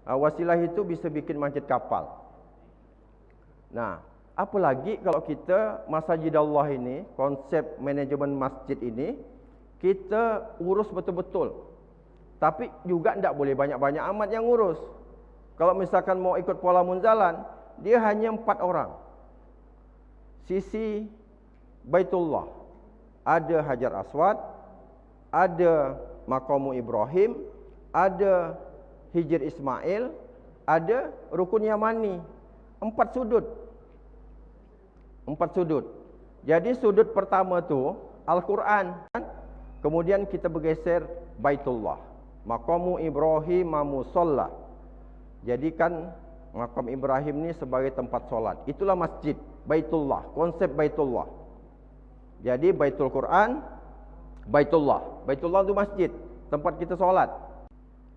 Wasilah itu bisa bikin masjid kapal. Nah, apalagi kalau kita Masjid Allah ini, konsep manajemen masjid ini kita urus betul-betul. Tapi juga tidak boleh banyak-banyak amat yang urus. Kalau misalkan mau ikut pola munzalan, dia hanya 4 orang. Sisi Baitullah, ada Hajar Aswad, ada Maqamu Ibrahim, ada Hijr Ismail, ada Rukun Yamani. 4 sudut. 4 sudut. Jadi sudut pertama tu Al-Quran. Kemudian kita bergeser Baitullah, Maqamu Ibrahim Musalla. Jadikan Maqam Ibrahim ni sebagai tempat solat. Itulah masjid Baitullah, konsep Baitullah. Jadi Baitul Quran, Baitullah. Baitullah itu masjid, tempat kita solat.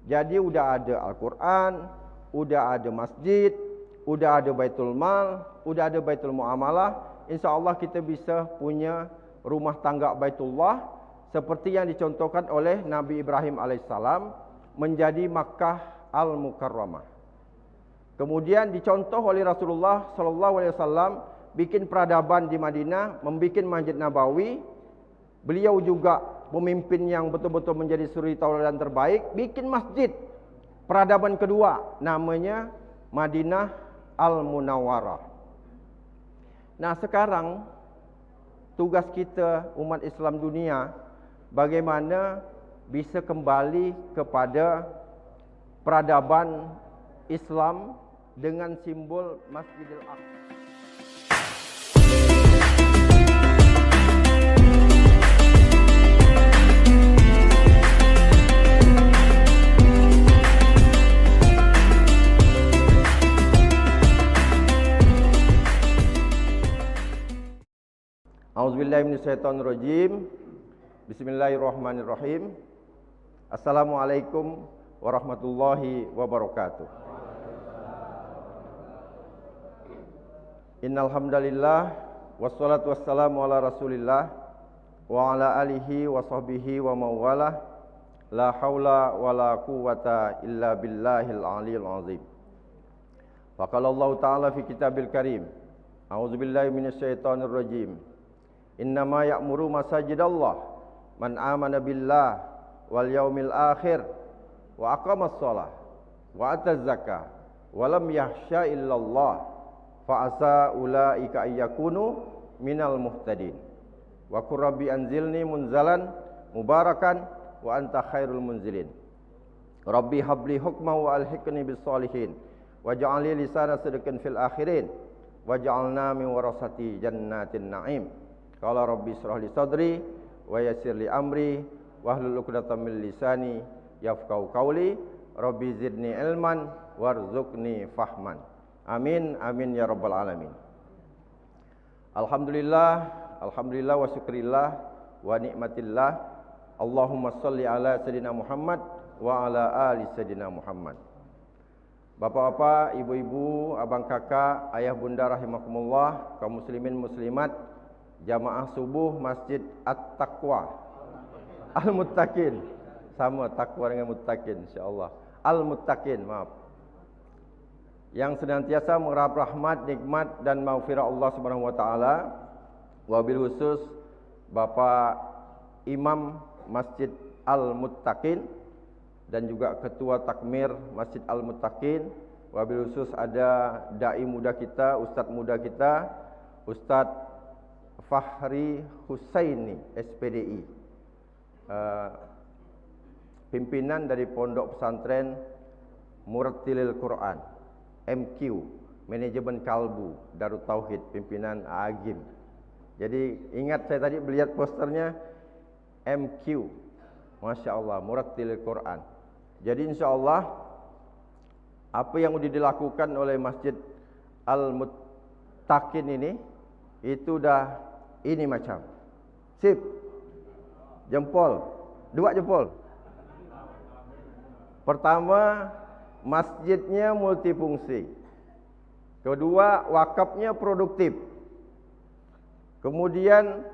Jadi udah ada Al-Quran, udah ada masjid, udah ada Baitul Mal, udah ada Baitul Muamalah. InsyaAllah kita bisa punya rumah tangga Baitullah seperti yang dicontohkan oleh Nabi Ibrahim alaihissalam menjadi Makkah Al-Mukarramah. Kemudian dicontoh oleh Rasulullah sallallahu alaihi wasallam bikin peradaban di Madinah, membikin Masjid Nabawi. Beliau juga pemimpin yang betul-betul menjadi suri tauladan terbaik, bikin masjid peradaban kedua namanya Madinah Al-Munawwarah. Nah, sekarang tugas kita umat Islam dunia bagaimana bisa kembali kepada peradaban Islam dengan simbol Masjidil Aqsa. A'udzubillahi minasyaitonirrajim. Bismillahirrahmanirrahim. Assalamualaikum warahmatullahi wabarakatuh. Innal hamdalillah wassalatu wassalamu ala Rasulillah wa ala alihi wa sahbihi wa mawalah. La haula wala quwwata illa billahil aliyil azim. Faqala Allah Ta'ala fi kitabil karim. A'udzubillahi minasyaitonirrajim. Innama ya'muru masajidallah man amana billah wal yaumil akhir wa aqamas shalah wa ataz zakah wa lam yahsya illallah fa asa ulaika ayyakunu minal muhtadin. Wa qur rabbi anzilni munzalan mubarakan wa anta khairul munzilin. Rabbi habli hukman wa alhiqni bis sholihin waj'alni lisana sidqin fil akhirin waj'alna min warasati jannatin na'im. Qala rabbi shrah li sadri wa yassir li amri wahlul 'uqdatam min lisani yafqahu qawli. Rabbi zidni ilman warzuqni fahman. Amin amin ya rabbal alamin. Alhamdulillah, alhamdulillah wa syukrillah wa nikmatillah. Allahumma shalli ala sayidina Muhammad wa ala ali sayidina Muhammad. Bapak-bapak, ibu-ibu, abang kakak, ayah bunda rahimakumullah, kaum muslimin muslimat, jamaah subuh Masjid At-Taqwa Al-Muttaqin. Sama takwa dengan muttaqin insyaallah. Al-Muttaqin, maaf. Yang senantiasa mengharap rahmat, nikmat dan maghfirah Allah Subhanahu wa taala. Wabil khusus Bapak Imam Masjid Al-Muttaqin dan juga Ketua Takmir Masjid Al-Muttaqin. Wabil khusus ada dai muda kita, ustaz muda kita, Ustaz Fahri Husaini SPDI, pimpinan dari Pondok Pesantren Murattilil Quran MQ, manajemen Kalbu Darut Tauhid, pimpinan Agim. Jadi ingat saya tadi melihat posternya MQ, Masya Allah, Murattilil Quran. Jadi insya Allah apa yang sudah dilakukan oleh Masjid Al-Muttaqin ini itu dah ini macam sip, jempol, 2 jempol. Pertama, masjidnya multifungsi. Kedua, wakafnya produktif. Kemudian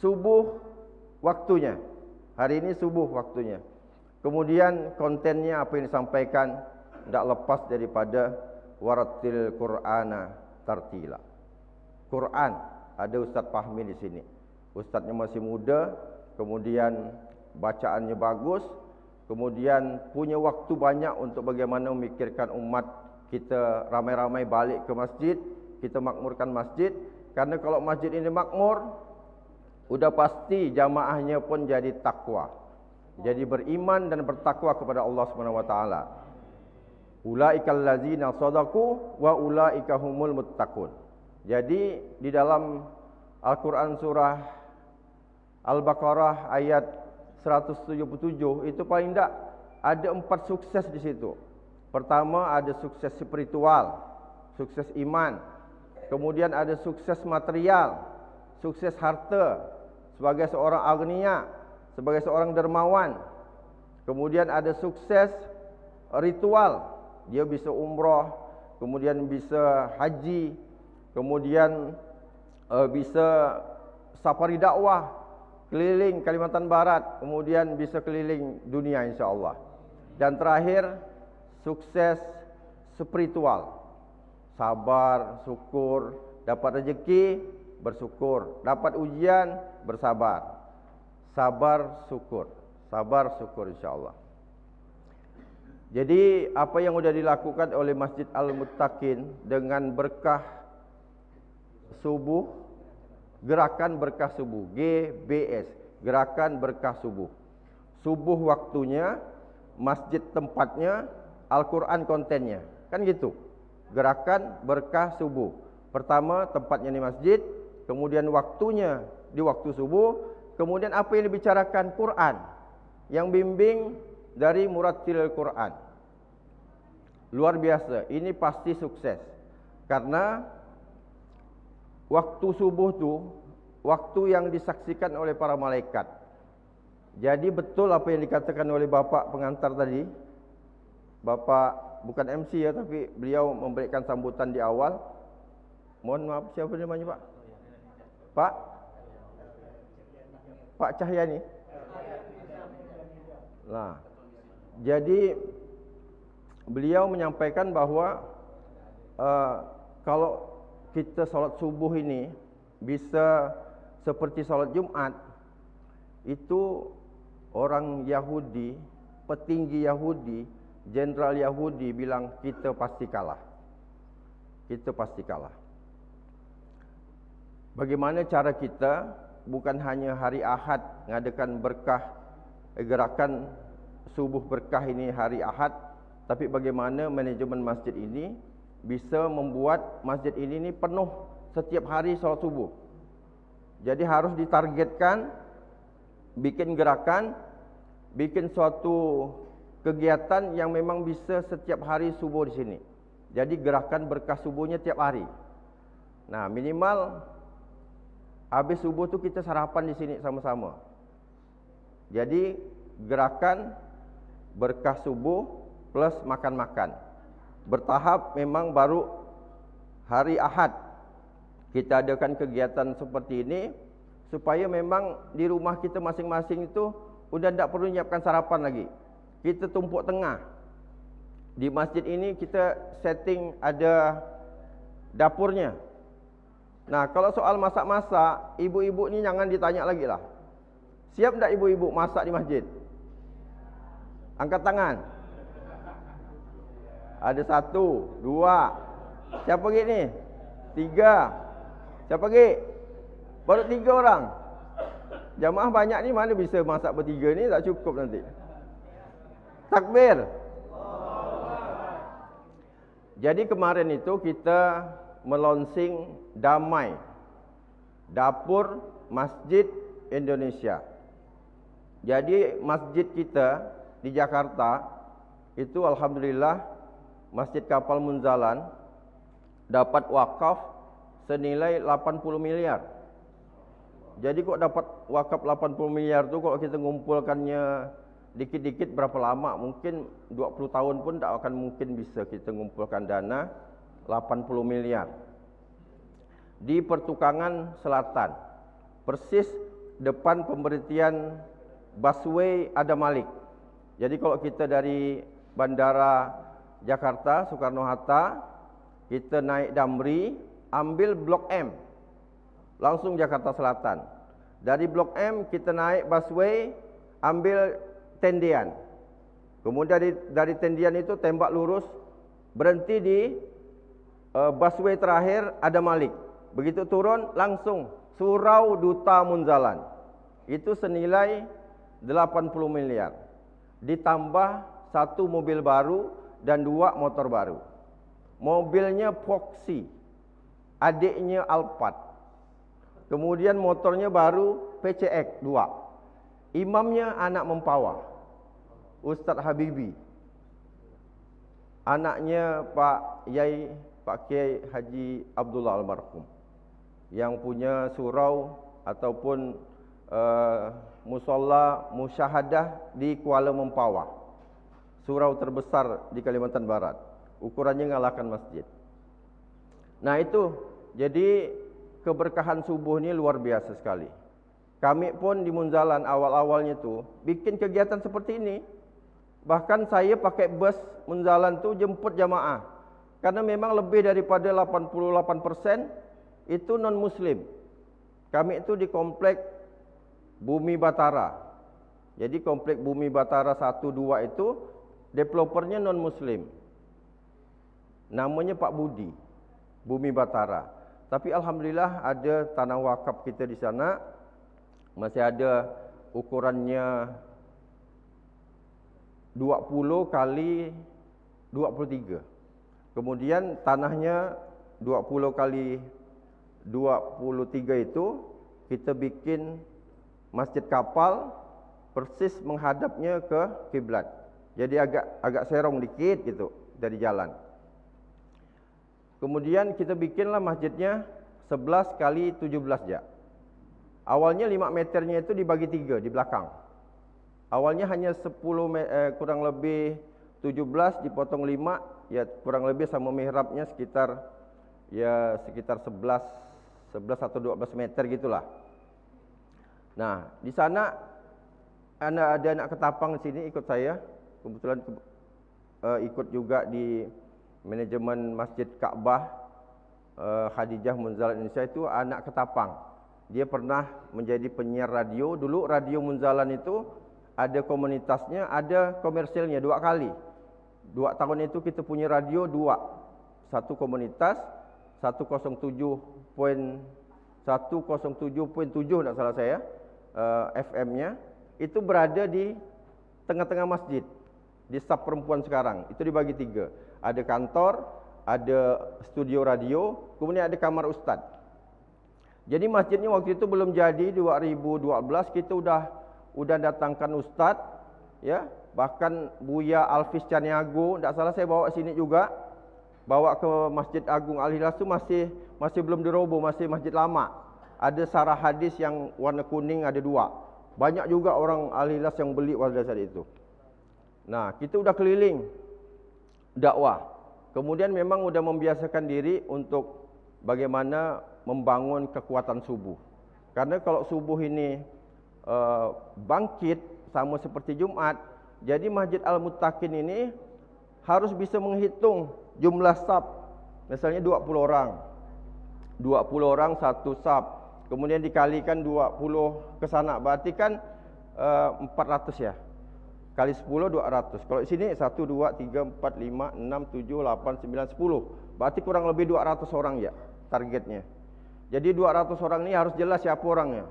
subuh waktunya, hari ini subuh waktunya. Kemudian kontennya apa yang disampaikan tidak lepas daripada warattil Qur'ana tartila. Quran, ada Ustaz Fahmi di sini. Ustaznya masih muda, kemudian bacaannya bagus, kemudian punya waktu banyak untuk bagaimana memikirkan umat kita ramai-ramai balik ke masjid, kita makmurkan masjid. Karena kalau masjid ini makmur, sudah pasti jamaahnya pun jadi takwa, jadi beriman dan bertakwa kepada Allah Subhanahu wa taala. Ulaikal ladzina shadaqu wa ulaika humul muttaqun. Jadi di dalam Al-Qur'an surah Al-Baqarah ayat 177 itu paling tidak ada 4 sukses di situ. Pertama ada sukses spiritual, sukses iman. Kemudian ada sukses material, sukses harta sebagai seorang agniya, sebagai seorang dermawan. Kemudian ada sukses ritual, dia bisa umrah, kemudian bisa haji, kemudian bisa safari dakwah keliling Kalimantan Barat, kemudian bisa keliling dunia insya-Allah. Dan terakhir sukses spiritual, sabar, syukur, dapat rezeki, bersyukur, dapat ujian, bersabar. Sabar, syukur insya-Allah. Jadi apa yang sudah dilakukan oleh Masjid Al-Muttaqin dengan berkah subuh, gerakan berkah subuh, GBS, gerakan berkah subuh. Subuh waktunya, masjid tempatnya, Al-Quran kontennya, kan gitu. Gerakan berkah subuh. Pertama tempatnya di masjid, kemudian waktunya di waktu subuh, kemudian apa yang dibicarakan Quran, yang bimbing dari Murattil Quran. Luar biasa, ini pasti sukses. Karena waktu subuh tu waktu yang disaksikan oleh para malaikat. Jadi betul apa yang dikatakan oleh Bapak pengantar tadi. Bapak bukan MC ya, tapi beliau memberikan sambutan di awal. Mohon maaf, siapa namanya Pak? Pak Cahyani. Nah, jadi beliau menyampaikan bahwa kalau kita salat subuh ini bisa seperti salat Jumat, itu orang Yahudi, petinggi Yahudi, jenderal Yahudi bilang kita pasti kalah. Kita pasti kalah. Bagaimana cara kita bukan hanya hari Ahad mengadakan berkah, gerakan subuh berkah ini hari Ahad, tapi bagaimana manajemen masjid ini bisa membuat masjid ini penuh setiap hari salat subuh. Jadi harus ditargetkan, bikin gerakan, bikin suatu kegiatan yang memang bisa setiap hari subuh di sini. Jadi gerakan berkah subuhnya tiap hari. Nah, minimal habis subuh tu kita sarapan di sini sama-sama. Jadi gerakan berkah subuh plus makan-makan. Bertahap, memang baru hari Ahad kita adakan kegiatan seperti ini supaya memang di rumah kita masing-masing itu udah tidak perlu menyiapkan sarapan lagi. Kita tumpuk tengah. Di masjid ini kita setting ada dapurnya. Nah, kalau soal masak-masak, ibu-ibu ni jangan ditanya lagi lah. Siap tak ibu-ibu masak di masjid? Angkat tangan. Ada 1, 2. Siapa lagi ni? 3. Siapa lagi? Baru 3 orang. Jamaah banyak ni mana bisa masak bertiga ni, tak cukup nanti. Takbir. Jadi kemarin itu kita melonsing Damai, Dapur Masjid Indonesia. Jadi masjid kita di Jakarta itu alhamdulillah Masjid Kapal Munzalan dapat wakaf senilai 80 miliar. Jadi kok dapat wakaf 80 miliar tu, kalau kita ngumpulkannya dikit-dikit berapa lama? Mungkin 20 tahun pun tak akan mungkin bisa kita ngumpulkan dana 80 miliar. Di Pertukangan Selatan, persis depan pemberhentian busway Adam Malik. Jadi kalau kita dari Bandara Jakarta, Soekarno-Hatta, kita naik Damri, ambil Blok M, langsung Jakarta Selatan. Dari Blok M kita naik busway, ambil Tendian. Kemudian dari Tendian itu tembak lurus, berhenti di busway terakhir ada Malik. Begitu turun langsung Surau Duta Munzalan. Itu senilai 80 miliar. Ditambah 1 mobil baru dan 2 motor baru. Mobilnya Foxy, adiknya Alphard. Kemudian motornya baru PCX 2. Imamnya anak Mempawah, Ustadz Habibi. Anaknya Pak Kiai Haji Abdullah Almarhum, yang punya surau ataupun musola musyahadah di Kuala Mempawah, surau terbesar di Kalimantan Barat. Ukurannya ngalahkan masjid. Nah itu, jadi keberkahan subuh ini luar biasa sekali. Kami pun di Munzalan awal-awalnya tu bikin kegiatan seperti ini. Bahkan saya pakai bus Munzalan tu jemput jamaah. Karena memang lebih daripada 88% itu non-muslim. Kami itu di komplek Bumi Batara. Jadi komplek Bumi Batara 1, 2 itu developernya non-muslim. Namanya Pak Budi, Bumi Batara. Tapi alhamdulillah ada tanah wakaf kita di sana. Masih ada ukurannya 20 kali 23. Kemudian tanahnya 20 kali 23 itu kita bikin masjid kapal persis menghadapnya ke kiblat. Jadi agak serong dikit gitu dari jalan. Kemudian kita bikinlah masjidnya 11 kali 17 jak. Awalnya 5 meternya itu dibagi 3 di belakang. Awalnya hanya 10 kurang lebih 17 dipotong 5, ya kurang lebih sama mihrabnya sekitar 11 atau 12 meter gitulah. Nah, di sana ada anak ketapang di sini ikut saya. Kebetulan ikut juga di manajemen Masjid Ka'bah Khadijah Munzalan Indonesia, itu anak ketapang. Dia pernah menjadi penyiar radio. Dulu radio Munzalan itu ada komunitasnya, ada komersilnya 2 kali. 2 tahun itu kita punya radio 2. Satu komunitas 107.7 tidak salah saya, FM-nya itu berada di tengah-tengah masjid, di staf perempuan sekarang. Itu dibagi 3. Ada kantor, ada studio radio, kemudian ada kamar ustadz. Jadi masjidnya waktu itu belum jadi. 2012 kita udah datangkan ustadz, ya. Bahkan Buya Alfis Caniago, tidak salah saya bawa sini juga. Bawa ke Masjid Agung Al-Hilal itu masih belum diroboh, masih masjid lama. Ada sarah hadis yang warna kuning, ada 2. Banyak juga orang Al-Hilal yang beli pada saat itu. Nah, kita udah keliling dakwah. Kemudian memang udah membiasakan diri untuk bagaimana membangun kekuatan subuh. Karena kalau subuh ini bangkit sama seperti Jumat, jadi Masjid Al-Muttaqin ini harus bisa menghitung jumlah saf. Misalnya 20 orang. 20 orang satu saf. Kemudian dikalikan 20 ke sana, berarti kan 400 ya. Kali 10 200. Kalau di sini 1 2 3 4 5 6 7 8 9 10. Berarti kurang lebih 200 orang ya targetnya. Jadi 200 orang ini harus jelas siapa orangnya.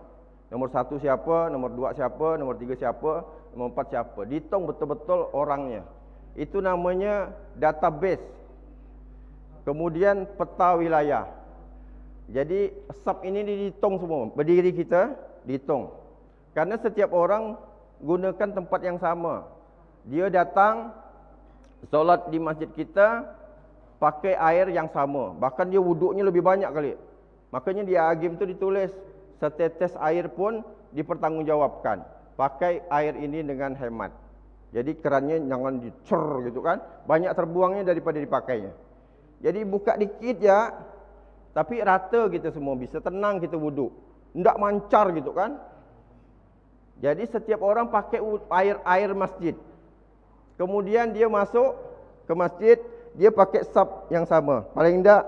Nomor 1 siapa, nomor 2 siapa, nomor 3 siapa, nomor 4 siapa. Dihitung betul-betul orangnya. Itu namanya database. Kemudian peta wilayah. Jadi sub ini dihitung semua. Berdiri kita dihitung. Karena setiap orang gunakan tempat yang sama. Dia datang solat di masjid kita pakai air yang sama. Bahkan dia wuduknya lebih banyak kali. Makanya di agim itu ditulis setetes air pun dipertanggungjawabkan. Pakai air ini dengan hemat. Jadi kerannya jangan dicer gitu kan. Banyak terbuangnya daripada dipakainya. Jadi buka dikit ya, tapi rata kita semua bisa tenang kita wuduk. Tidak mancar gitu kan. Jadi setiap orang pakai air masjid. Kemudian dia masuk ke masjid, dia pakai saf yang sama. Paling tidak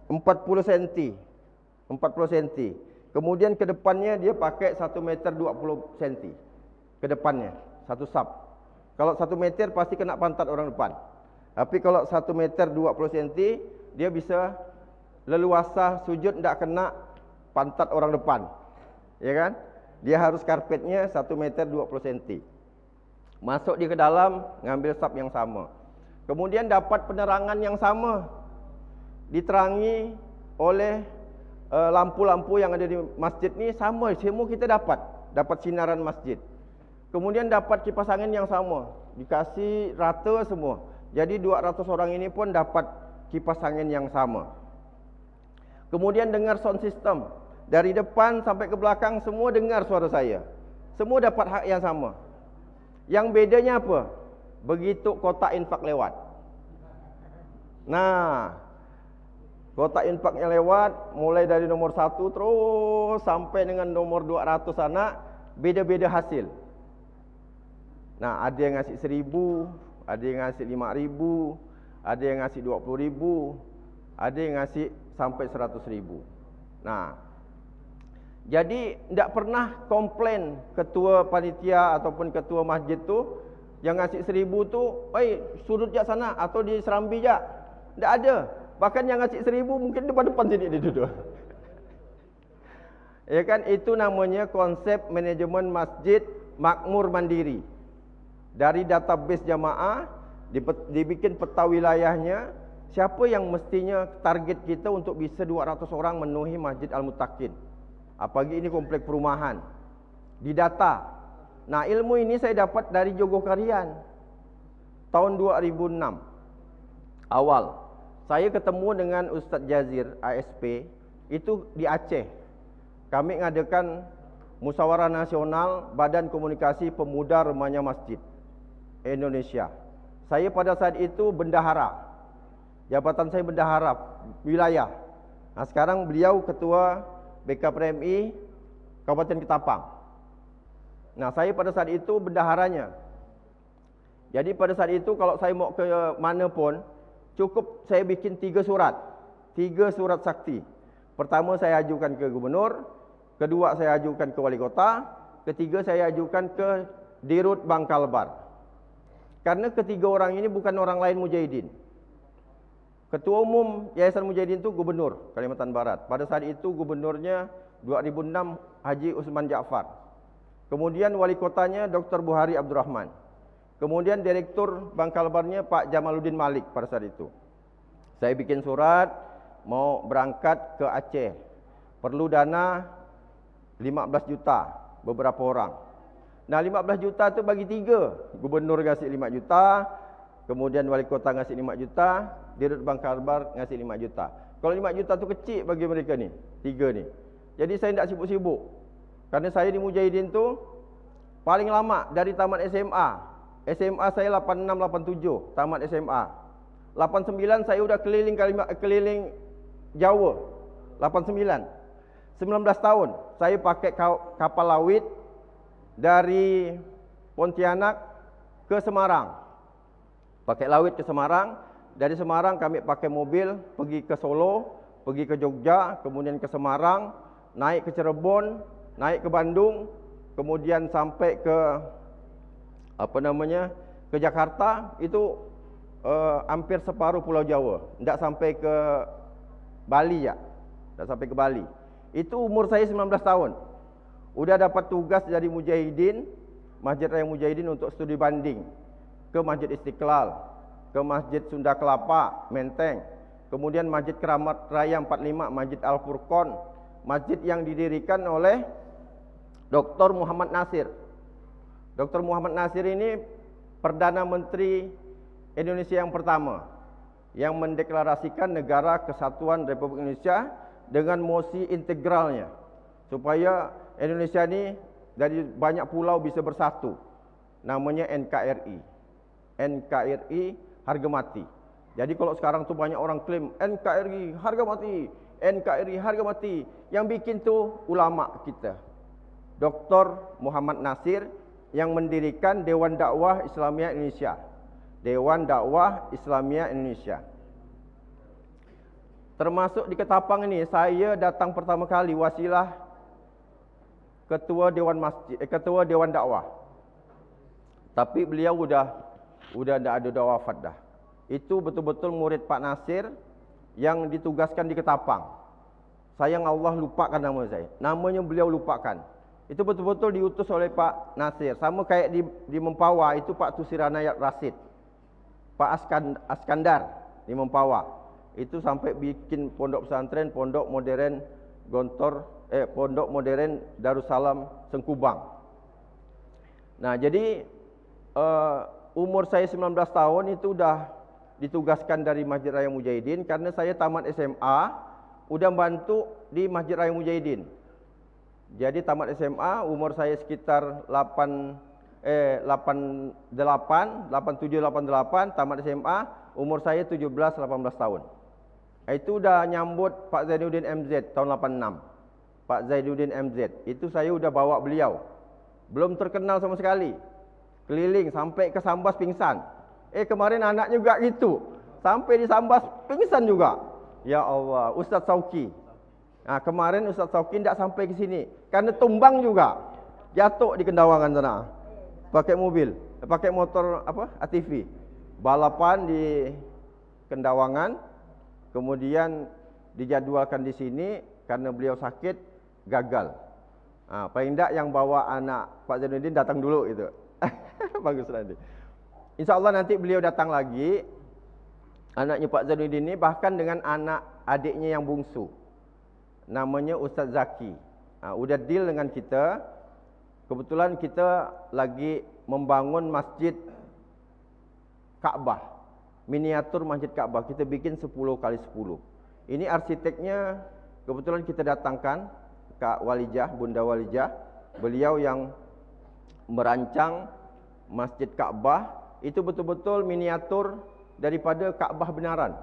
40 cm. 40 cm. Kemudian ke depannya dia pakai 1 meter 20 cm. Ke depannya, satu saf. Kalau 1 meter pasti kena pantat orang depan. Tapi kalau 1 meter 20 cm, dia bisa leluasa sujud tidak kena pantat orang depan. Ya kan? Dia harus karpetnya 1 meter 20 cm. Masuk dia ke dalam, ngambil saf yang sama. Kemudian dapat penerangan yang sama. Diterangi oleh lampu-lampu yang ada di masjid ni sama, semua kita dapat sinaran masjid. Kemudian dapat kipas angin yang sama, dikasih rata semua. Jadi 200 orang ini pun dapat kipas angin yang sama. Kemudian dengar sound system, dari depan sampai ke belakang semua dengar suara saya. Semua dapat hak yang sama. Yang bedanya apa? Begitu kotak infak lewat. Nah, kotak infaknya lewat, mulai dari nomor 1 terus sampai dengan nomor 200 anak, beda-beda hasil. Nah, ada yang ngasih 1.000, ada yang ngasih 5.000, ada yang ngasih 20.000, ada yang ngasih sampai 100.000. Nah, jadi tidak pernah komplain ketua panitia ataupun ketua masjid tu yang ngasih 1.000 tu, sudut jak sana atau di Serambi jak. Tidak ada. Bahkan yang ngasih 1.000 mungkin depan-depan sini dia duduk. Ya kan, itu namanya konsep manajemen masjid makmur mandiri. Dari database jamaah dibikin peta wilayahnya, siapa yang mestinya target kita untuk bisa 200 orang memenuhi Masjid Al-Muttaqin. Apalagi ini komplek perumahan. Didata. Nah, ilmu ini saya dapat dari Jogokarian tahun 2006 awal. Saya ketemu dengan Ustadz Jazir ASP itu di Aceh. Kami mengadakan musyawarah nasional Badan Komunikasi Pemuda Remaja Masjid Indonesia. Saya pada saat itu bendahara. Jabatan saya bendahara wilayah. Nah, sekarang beliau ketua BKPMI Kabupaten Ketapang. Nah, saya pada saat itu bendaharanya. Jadi pada saat itu kalau saya mau ke mana pun, cukup saya bikin 3 surat. 3 surat sakti. Pertama saya ajukan ke gubernur, kedua saya ajukan ke wali kota, ketiga saya ajukan ke Dirut Bangkalbar. Karena ketiga orang ini bukan orang lain mujahidin. Ketua umum Yayasan Mujahidin itu gubernur Kalimantan Barat. Pada saat itu gubernurnya 2006 Haji Usman Ja'far. Kemudian wali kotanya Dr. Buhari Abdurrahman. Kemudian direktur Bangkalbarnya Pak Jamaluddin Malik pada saat itu. Saya bikin surat mau berangkat ke Aceh. Perlu dana 15 juta beberapa orang. Nah, 15 juta itu bagi 3. Gubernur ngasih 5 juta, kemudian wali kota ngasih 5 juta, Dirut Bangkalbar ngasih 5 juta. Kalau 5 juta itu kecil bagi mereka ni, 3 ni. Jadi saya tidak sibuk-sibuk. Karena saya di Mujahidin tu paling lama dari tamat SMA. SMA saya 86 87, tamat SMA. 89 saya sudah keliling Jawa. 89. 19 tahun saya pakai kapal laut dari Pontianak ke Semarang. Pakai laut ke Semarang, dari Semarang kami pakai mobil pergi ke Solo, pergi ke Jogja, kemudian ke Semarang, naik ke Cirebon, naik ke Bandung, kemudian sampai ke ke Jakarta. Itu hampir separuh Pulau Jawa, tidak sampai ke Bali ya. Tidak sampai ke Bali. Itu umur saya 19 tahun. Udah dapat tugas dari Mujahidin, Masjid Raya Mujahidin untuk studi banding ke Masjid Istiqlal, ke Masjid Sunda Kelapa, Menteng, kemudian Masjid Keramat Raya 45, Masjid Al-Furqon, masjid yang didirikan oleh Dr. Muhammad Nasir. Dr. Muhammad Nasir ini Perdana Menteri Indonesia yang pertama yang mendeklarasikan negara kesatuan Republik Indonesia dengan mosi integralnya, supaya Indonesia ini dari banyak pulau bisa bersatu. Namanya NKRI. NKRI harga mati. Jadi kalau sekarang tuh banyak orang klaim NKRI harga mati, NKRI harga mati. Yang bikin tuh ulama kita, Dr. Muhammad Nasir, yang mendirikan Dewan Dakwah Islamiyah Indonesia. Dewan Dakwah Islamiyah Indonesia. Termasuk di Ketapang ini, saya datang pertama kali wasilah ketua Dewan Masjid, ketua Dewan Dakwah. Tapi beliau udah tidak ada, dah wafat dah. Itu betul-betul murid Pak Nasir yang ditugaskan di Ketapang. Sayang Allah lupakan nama saya. Namanya beliau lupakan. Itu betul-betul diutus oleh Pak Nasir. Sama kayak di Mempawah itu Pak Tusiranayat Rasid. Pak Askandar di Mempawah. Itu sampai bikin pondok pesantren, pondok modern Gontor, pondok modern Darussalam Sengkubang. Nah, jadi umur saya 19 tahun itu udah ditugaskan dari Masjid Raya Mujahidin karena saya tamat SMA, udah bantu di Masjid Raya Mujahidin. Jadi tamat SMA, umur saya sekitar 87, 88, tamat SMA, umur saya 17, 18 tahun. Itu udah nyambut Pak Zainuddin MZ tahun 86. Pak Zainuddin MZ, itu saya udah bawa beliau. Belum terkenal sama sekali. Keliling sampai ke Sambas pingsan. Kemarin anak juga gitu. Sampai di Sambas pingsan juga. Ya Allah, Ustaz Sauki. Nah, kemarin Ustaz Sauki tidak sampai ke sini karena tumbang juga. Jatuh di Kendawangan sana. Pakai mobil, pakai motor ATV. Balapan di Kendawangan. Kemudian dijadwalkan di sini karena beliau sakit, gagal. Paling tidak yang bawa anak Pak Zainuddin datang dulu itu. Bagus nanti. Insya Allah nanti beliau datang lagi. Anaknya Pak Zainuddin ini bahkan dengan anak adiknya yang bungsu. Namanya Ustaz Zaki. Udah deal dengan kita. Kebetulan kita lagi membangun masjid Ka'bah. Miniatur Masjid Ka'bah, kita bikin 10 kali 10. Ini arsiteknya kebetulan kita datangkan Kak Walijah, Bunda Walijah. Beliau yang merancang Masjid Ka'bah, itu betul-betul miniatur daripada Ka'bah benaran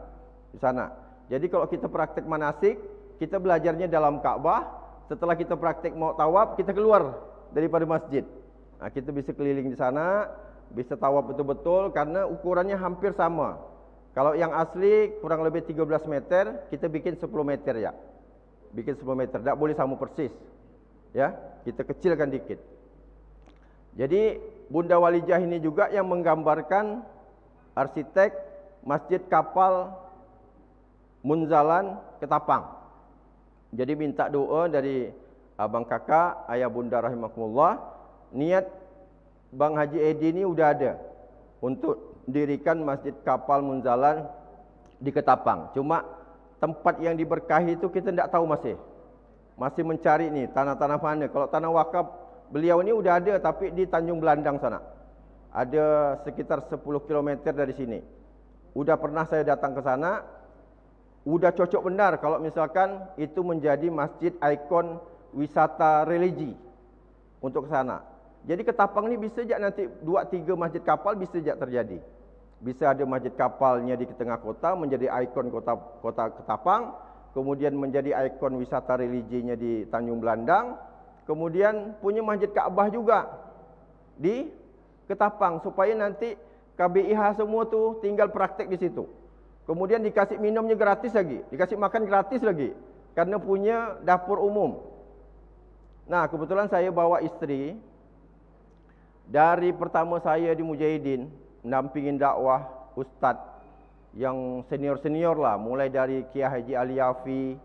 di sana. Jadi kalau kita praktek manasik, kita belajarnya dalam Ka'bah. Setelah kita praktek mau tawaf, kita keluar daripada masjid. Kita bisa keliling di sana, bisa tawaf betul-betul karena ukurannya hampir sama. Kalau yang asli kurang lebih 13 meter, kita bikin 10 meter ya. Bikin 10 meter, tidak boleh sama persis. Ya, kita kecilkan dikit. Jadi Bunda Walijah ini juga yang menggambarkan arsitek Masjid Kapal Munzalan Ketapang. Jadi minta doa dari abang kakak, ayah bunda rahimakumullah. Niat Bang Haji Edi ini udah ada untuk dirikan Masjid Kapal Munzalan di Ketapang. Cuma tempat yang diberkahi itu kita tidak tahu masih mencari nih tanah-tanah mana. Kalau tanah wakaf beliau ini udah ada, tapi di Tanjung Belandang sana. Ada sekitar 10 km dari sini. Udah pernah saya datang ke sana. Udah cocok benar kalau misalkan itu menjadi masjid ikon wisata religi untuk ke sana. Jadi Ketapang ini bisa saja nanti 2-3 masjid kapal bisa saja terjadi. Bisa ada masjid kapalnya di tengah kota menjadi ikon kota Ketapang, kemudian menjadi ikon wisata religinya di Tanjung Belandang, kemudian punya masjid Ka'bah juga di Ketapang supaya nanti KBIH semua tuh tinggal praktek di situ. Kemudian dikasih minumnya gratis lagi, dikasih makan gratis lagi karena punya dapur umum. Nah, kebetulan saya bawa istri. Dari pertama saya di Mujahidin, mendampingin dakwah ustadz yang senior-senior lah, mulai dari Kiai Haji Ali Yafi,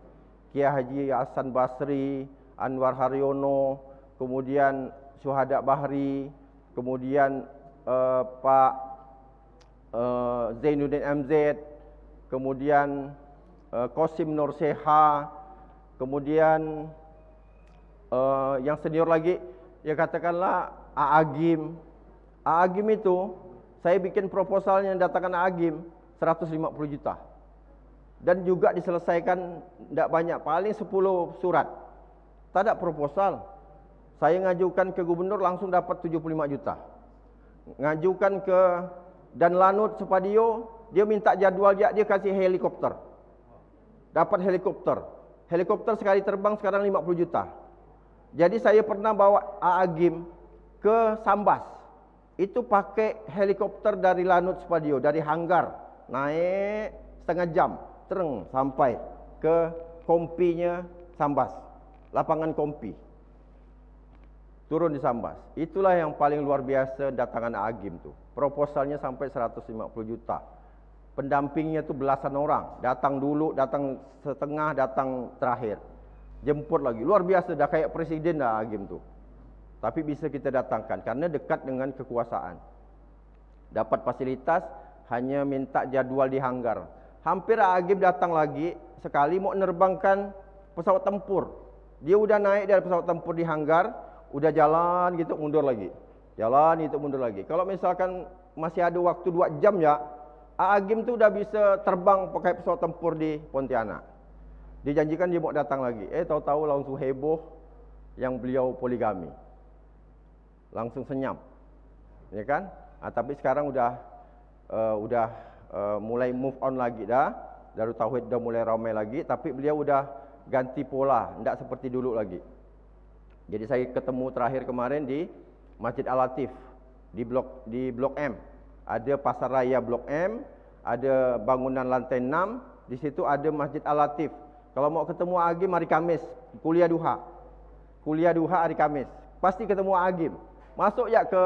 Kiai Haji Hasan Basri, Anwar Haryono, kemudian Syuhada Bahri, kemudian Pak Zainuddin MZ, kemudian Qasim Nur Seha, kemudian yang senior lagi, ya katakanlah Aagim. Aagim itu saya bikin proposalnya datangkan Aagim 150 juta. Dan juga diselesaikan tidak banyak, paling 10 surat. Tak ada proposal. Saya ngajukan ke gubernur langsung dapat 75 juta. Ngajukan ke Dan Lanut Supadio, dia minta jadwal dia kasih helikopter. Dapat helikopter. Helikopter sekali terbang sekarang 50 juta. Jadi saya pernah bawa Aagim ke Sambas. itu pakai helikopter dari Lanut Spadio, dari hanggar, naik setengah jam, tereng sampai ke kompinya Sambas, lapangan kompi. Turun di Sambas. Itulah yang paling luar biasa datangan Agim tu. Proposalnya sampai 150 juta. Pendampingnya tu belasan orang. Datang dulu, datang setengah, datang terakhir. Jemput lagi. Luar biasa, dah kayak presiden dah Agim tu. Tapi bisa kita datangkan karena dekat dengan kekuasaan. Dapat fasilitas, hanya minta jadual di hanggar. Hampir Agim datang lagi sekali mau menerbangkan pesawat tempur. Dia udah naik dari pesawat tempur di hanggar, udah jalan gitu mundur lagi. Jalan gitu mundur lagi. Kalau misalkan masih ada waktu 2 jam ya, Agim tu udah bisa terbang pakai pesawat tempur di Pontianak. Dijanjikan dia mau datang lagi. Tahu-tahu langsung heboh yang beliau poligami. Langsung senyap. Ya kan? Tapi sekarang udah mulai move on lagi dah. Darul Tauhid dah mulai ramai lagi, tapi beliau udah ganti pola, tidak seperti dulu lagi. Jadi saya ketemu terakhir kemarin di Masjid Al-Latif di Blok M. Ada pasar raya Blok M, ada bangunan lantai 6, di situ ada Masjid Al-Latif. Kalau mau ketemu Agim hari Kamis, kuliah duha. Kuliah duha hari Kamis, pasti ketemu Agim. Masuk ya ke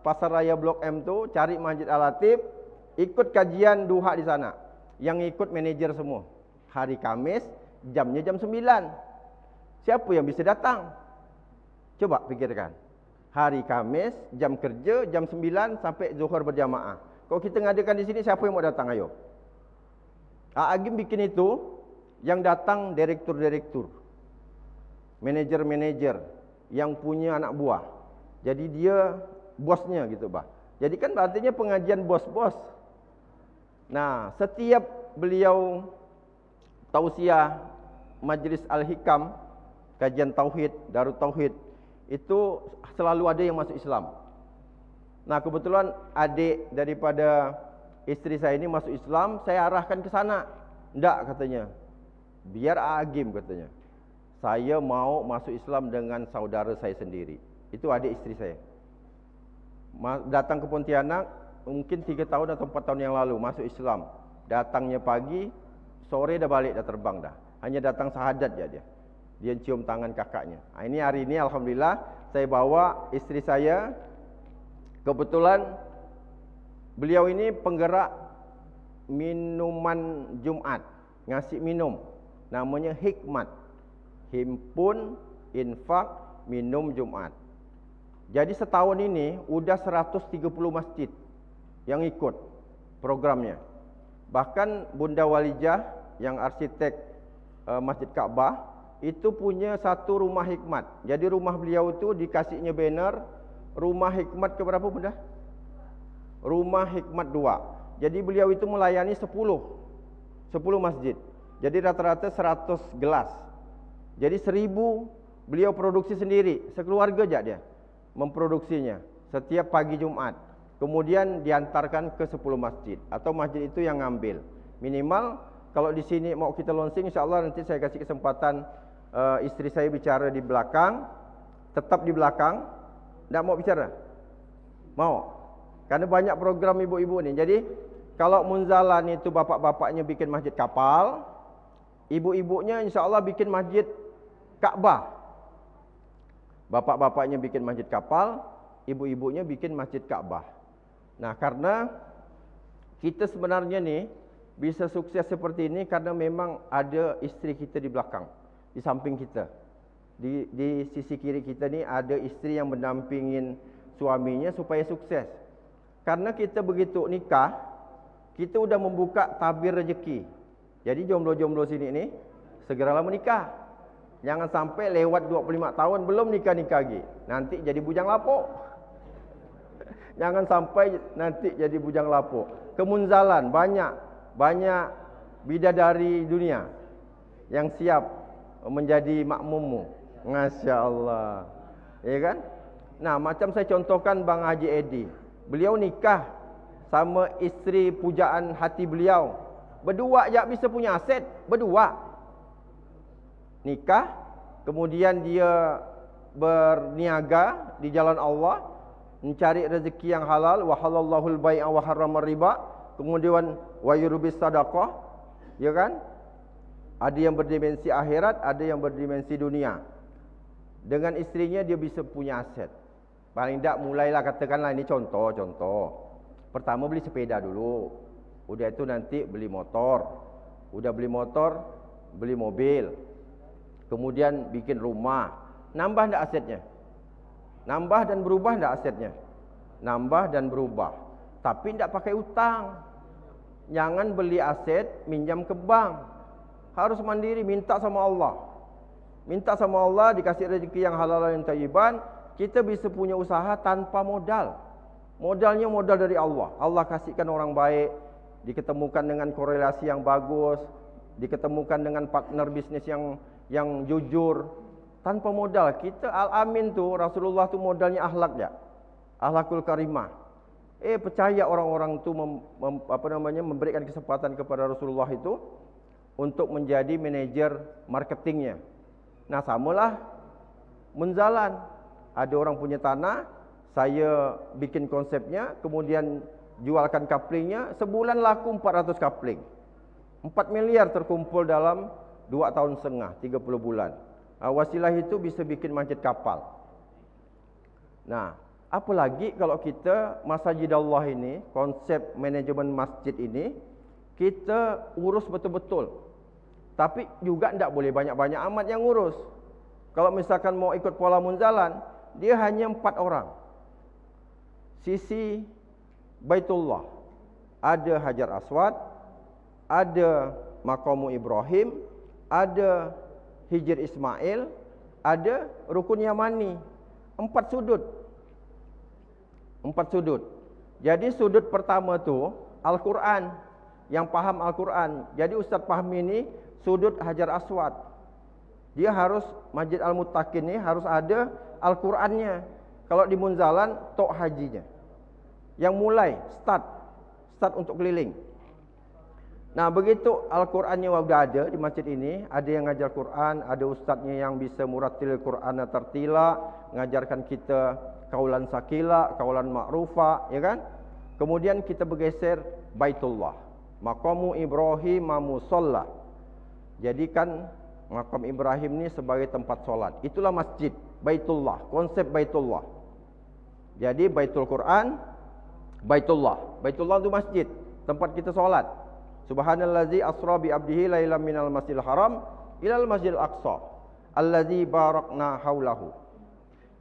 pasar raya Blok M tu, cari Masjid Al-Latif, ikut kajian duha di sana. Yang ikut manajer semua. Hari Kamis, jamnya jam 9. Siapa yang bisa datang? Coba pikirkan. Hari Kamis, jam kerja, jam 9 sampai Zuhur berjamaah. Kalau kita ngadakan di sini, siapa yang mau datang? Ayo. Agim bikin itu, yang datang direktur-direktur, manajer-manajer, yang punya anak buah. Jadi dia bosnya gitu, bah. Jadi kan artinya pengajian bos-bos. Nah, setiap beliau tausiah Majlis Al-Hikam, kajian tauhid, Darut Tauhid, itu selalu ada yang masuk Islam. Nah, kebetulan adik daripada istri saya ini masuk Islam, saya arahkan ke sana. Enggak, katanya. Biar Agim, katanya. Saya mau masuk Islam dengan saudara saya sendiri. Itu adik istri saya. Datang ke Pontianak, mungkin 3 tahun atau 4 tahun yang lalu, masuk Islam. Datangnya pagi, sore dah balik, dah terbang dah. Hanya datang syahadat je dia. Dia cium tangan kakaknya. Ini hari ini alhamdulillah saya bawa istri saya. Kebetulan beliau ini penggerak minuman Jumat, ngasih minum. Namanya Hikmat. Himpun Infak Minum Jumat. Jadi setahun ini udah 130 masjid yang ikut programnya. Bahkan Bunda Walijah yang arsitek Masjid Ka'bah itu punya satu rumah hikmat. Jadi rumah beliau itu dikasihnya banner rumah hikmat ke berapa, Bunda? Rumah hikmat 2. Jadi beliau itu melayani 10 masjid. Jadi rata-rata 100 gelas. Jadi 1000 beliau produksi sendiri, sekeluarga aja dia memproduksinya setiap pagi Jumat. Kemudian diantarkan ke 10 masjid atau masjid itu yang ngambil. Minimal kalau di sini mau kita launching, insyaallah nanti saya kasih kesempatan istri saya bicara di belakang, tetap di belakang. Tidak mau bicara? Mau. Karena banyak program ibu-ibu ni. Jadi kalau Munzalan itu bapak-bapaknya bikin masjid kapal, ibu-ibunya insyaallah bikin masjid Ka'bah. Bapak-bapaknya bikin masjid kapal, ibu-ibunya bikin masjid Ka'bah. Nah, karena kita sebenarnya nih bisa sukses seperti ini karena memang ada istri kita di belakang, di samping kita. Di sisi kiri kita ni ada istri yang mendampingin suaminya supaya sukses. Karena kita begitu nikah, kita udah membuka tabir rezeki. Jadi jomblo-jomblo sini ni segeralah menikah. Jangan sampai lewat 25 tahun belum nikah-nikah lagi. Nanti jadi bujang lapuk. Jangan sampai nanti jadi bujang lapuk. Kemunzalan banyak bidadari dunia yang siap menjadi makmummu. Masya Allah. Ya kan? Nah, macam saya contohkan Bang Haji Edi. Beliau nikah sama istri pujaan hati beliau. Berdua aja bisa punya aset. Berdua. Nikah. Kemudian dia berniaga di jalan Allah. mencari rezeki yang halal, wa halallahu al-bai'a wa harrama riba, kemudian wa yurbis sadaqah, ya kan? Ada yang berdimensi akhirat, ada yang berdimensi dunia. Dengan istrinya dia bisa punya aset. Paling tak mulailah, katakanlah ini contoh. Pertama beli sepeda dulu. Udah itu nanti beli motor. Udah beli motor, beli mobil. Kemudian bikin rumah. Nambah enggak asetnya? Nambah dan berubah enggak asetnya? Nambah dan berubah. Tapi enggak pakai utang. Jangan beli aset minjam ke bank. Harus mandiri, minta sama Allah. Minta sama Allah, dikasih rezeki yang halal dan thayyiban, kita bisa punya usaha tanpa modal. Modalnya modal dari Allah. Allah kasihkan orang baik, diketemukan dengan korelasi yang bagus, diketemukan dengan partner bisnis yang jujur, tanpa modal. Kita al-amin tuh, Rasulullah tuh modalnya akhlak ya. Akhlakul karimah. Percaya orang-orang itu memberikan kesempatan kepada Rasulullah itu untuk menjadi manajer marketingnya. Nah, samalah munzalan. Ada orang punya tanah, saya bikin konsepnya, kemudian jualkan kaplingnya, sebulan laku 400 kapling. 4 miliar terkumpul dalam 2 tahun setengah, 30 bulan. Wasilah itu bisa bikin masjid kapal. Nah, apalagi kalau kita Masjid Allah ini, konsep manajemen masjid ini, kita urus betul-betul. Tapi juga tidak boleh banyak-banyak amat yang ngurus. Kalau misalkan mau ikut pola munzalan, dia hanya 4 orang. Sisi Baitullah, ada Hajar Aswad, ada Maqamu Ibrahim, ada Hijr Ismail, ada Rukun Yamani. 4 sudut. 4 sudut. Jadi sudut pertama tu Al-Quran, yang paham Al-Quran. Jadi Ustaz Fahmi ini sudut Hajar Aswad. Dia harus Masjid Al-Muttaqin ni harus ada Al-Qurannya. Kalau di munzalan tok hajinya. Yang mulai start untuk keliling. Nah, begitu Al-Qurannya sudah ada di masjid ini, ada yang ngajar Quran, ada ustaznya yang bisa muratil Quran tartila, ngajarkan kita kaulan sakila, kaulan ma'rufa, ya kan? Kemudian kita bergeser Baitullah, Maqamu Ibrahim musalla. Jadikan Maqam Ibrahim ni sebagai tempat solat. Itulah masjid, Baitullah, konsep Baitullah. Jadi Baitul Quran, Baitullah. Baitullah itu masjid, tempat kita solat. Subhanallazi asra bi abdihi lailan minal masjidil haram ilal masjidil aqsa allazi barakna haulahu.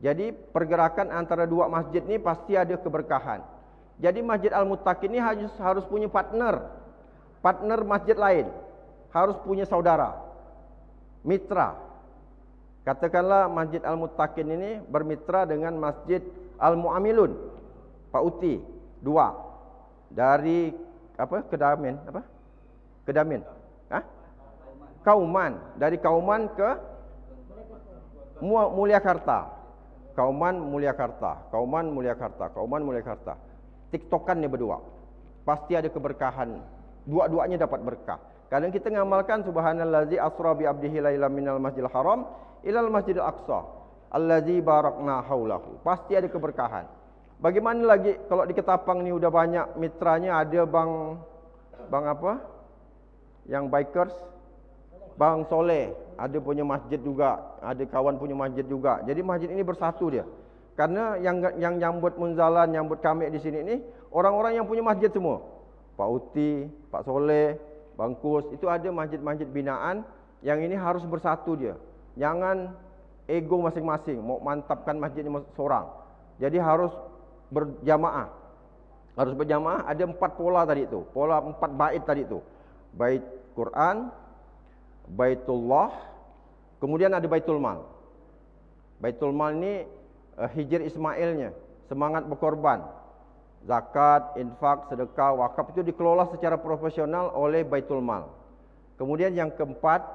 Jadi pergerakan antara dua masjid ni pasti ada keberkahan. Jadi Masjid Al-Muttaqin ni harus punya partner masjid lain. Harus punya saudara, mitra. Katakanlah Masjid Al-Muttaqin ini bermitra dengan Masjid Al-Mu'amilun, Pak Uti, 2. Dari Kedamin, Kedamin. Kauman, dari Kauman ke Mulyakarta. Kauman Mulyakarta. TikTokan ni berdua. Pasti ada keberkahan. Dua-duanya dapat berkah. Kadang kita ngamalkan subhanallazi asra bi abdihi lailan minal masjidil haram ilal masjidil aqsa allazi barakna haulahu. Pasti ada keberkahan. Bagaimana lagi kalau di Ketapang ni udah banyak mitranya, ada bang apa? Yang bikers, Bang Soleh, ada punya masjid juga, ada kawan punya masjid juga. Jadi masjid ini bersatu dia. Karena yang nyambut munzalan, nyambut kami di sini ni orang-orang yang punya masjid semua. Pak Uti, Pak Soleh, Bang Kus, itu ada masjid-masjid binaan yang ini harus bersatu dia. Jangan ego masing-masing mau mantapkan masjidnya seorang. Jadi harus berjamaah. Harus berjamaah. Ada 4 pola tadi itu. Pola 4 bait tadi itu. Bait Quran, Baitullah, kemudian ada Baitul Mal. Baitul Mal ni Hijr Ismailnya, semangat berkorban. Zakat, infak, sedekah, wakaf itu dikelola secara profesional oleh Baitul Mal. Kemudian yang keempat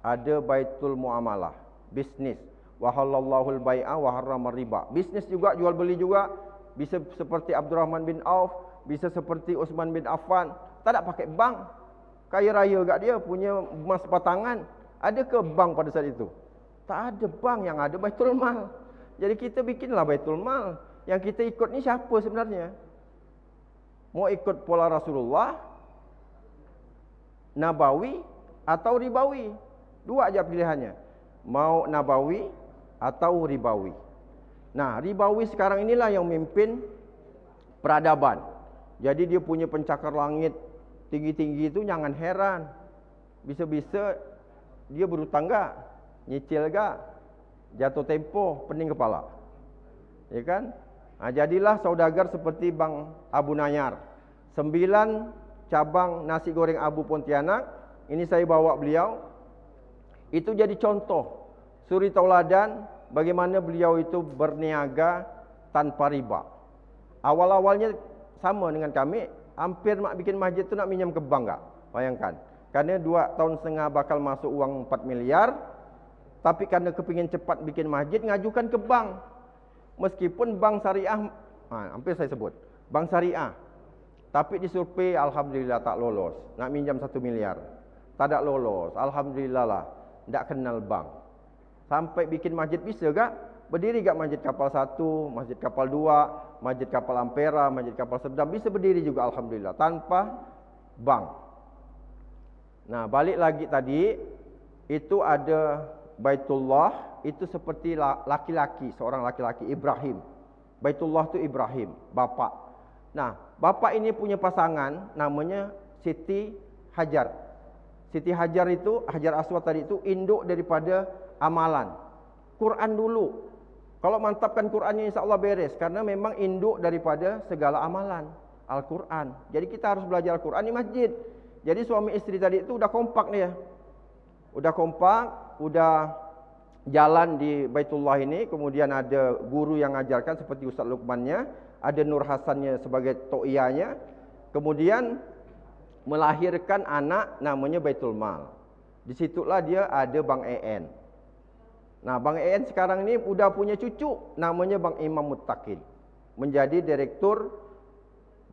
ada Baitul Muamalah, bisnis. Wa halallahu al-bai'a wa harrama riba. Bisnis juga, jual beli juga. Bisa seperti Abdurrahman bin Auf, bisa seperti Utsman bin Affan. Tak ada pakai bank. Kaya raya gak dia, punya emas batangan. Ada ke bank pada saat itu? Tak ada bank, yang ada Baitul Mal. Jadi kita bikinlah Baitul Mal. Yang kita ikut ni siapa sebenarnya? Mau ikut pola Rasulullah, Nabawi atau Ribawi? Dua aja pilihannya. Mau Nabawi atau Ribawi. Nah, Ribawi sekarang inilah yang memimpin peradaban. Jadi dia punya pencakar langit tinggi-tinggi itu jangan heran. Bisa-bisa dia berhutang gak? Nyicil gak? Jatuh tempo, pening kepala. Ya kan? Nah, jadilah saudagar seperti Bang Abu Nayar. 9 cabang nasi goreng Abu Pontianak. Ini saya bawa beliau. Itu jadi contoh suri tauladan bagaimana beliau itu berniaga tanpa riba. Awal-awalnya sama dengan kami, hampir nak bikin masjid tu nak minjam ke bank tak? Bayangkan. Karena 2 tahun setengah bakal masuk uang 4 miliar. Tapi karena kepingin cepat bikin masjid, ngajukan ke bank. Meskipun bank syariah, hampir saya sebut, bank syariah. Tapi disurvei, alhamdulillah tak lolos. Nak minjam 1 miliar. Tak ada lolos, alhamdulillah lah. Tak kenal bank. Sampai bikin masjid bisa gak? Berdiri gak masjid kapal 1, masjid kapal 2, masjid kapal Ampera, masjid kapal Sedam. Bisa berdiri juga alhamdulillah. Tanpa bank. Nah, balik lagi tadi, itu ada Baitullah. Itu seperti laki-laki, seorang laki-laki, Ibrahim. Baitullah itu Ibrahim, bapak. Nah, bapak ini punya pasangan namanya Siti Hajar. Siti Hajar itu, Hajar Aswad tadi itu induk daripada amalan. Quran dulu. Kalau mantapkan Qurannya insya Allah beres. Karena memang induk daripada segala amalan, Al-Quran. Jadi kita harus belajar Al-Quran di masjid. Jadi suami istri tadi itu udah kompak dia. Udah kompak, udah jalan di Baitullah ini. Kemudian ada guru yang ngajarkan seperti Ustaz Luqmannya, ada Nur Hasannya sebagai to'iyahnya. Kemudian melahirkan anak namanya Baitul Mal. Disitulah dia ada Bang EN. Nah, Bang EN sekarang ini udah punya cucu namanya Bang Imam Muttaqin. Menjadi direktur